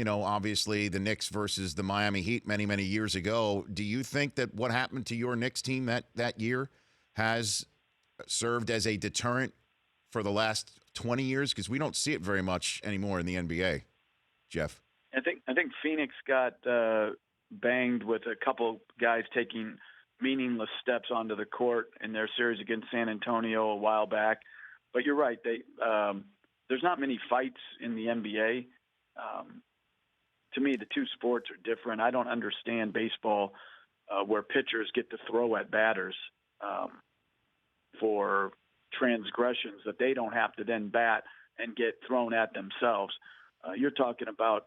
obviously the Knicks versus the Miami Heat many, many years ago. Do you think that what happened to your Knicks team that year has served as a deterrent for the last 20 years? Because we don't see it very much anymore in the NBA, Jeff. I think Phoenix got banged with a couple guys taking meaningless steps onto the court in their series against San Antonio a while back. But you're right. There's not many fights in the NBA. To me, the two sports are different. I don't understand baseball where pitchers get to throw at batters for transgressions that they don't have to then bat and get thrown at themselves. You're talking about,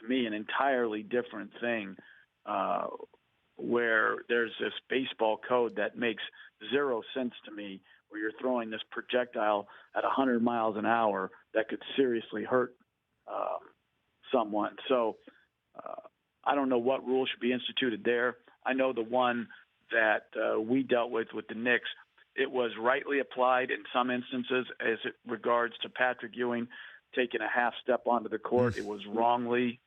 to me, an entirely different thing where there's this baseball code that makes zero sense to me, where you're throwing this projectile at 100 miles an hour that could seriously hurt someone. So I don't know what rule should be instituted there. I know the one that we dealt with the Knicks, it was rightly applied in some instances as it regards to Patrick Ewing taking a half step onto the court. It was wrongly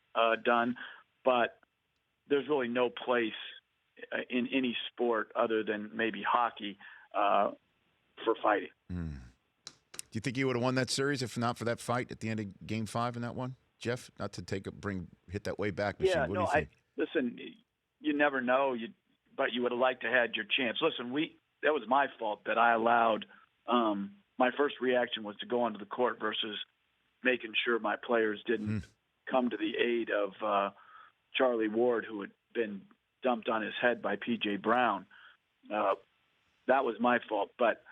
done, but there's really no place in any sport other than maybe hockey for fighting. Do you think you would have won that series if not for that fight at the end of Game 5 in that one, Jeff? Not to hit that way back machine. Yeah, what do you think? Listen, you never know, but you would have liked to have had your chance. Listen, that was my fault that I allowed. My first reaction was to go onto the court versus making sure my players didn't come to the aid of Charlie Ward, who had been dumped on his head by P.J. Brown. That was my fault. But,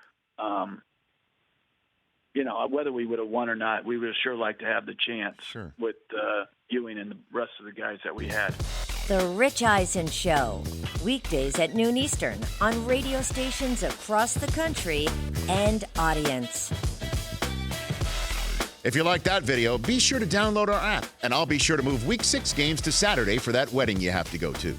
whether we would have won or not, we would have sure liked to have the chance with Ewing and the rest of the guys that we had. The Rich Eisen Show, weekdays at noon Eastern on radio stations across the country and audience. If you like that video, be sure to download our app, and I'll be sure to move Week 6 games to Saturday for that wedding you have to go to.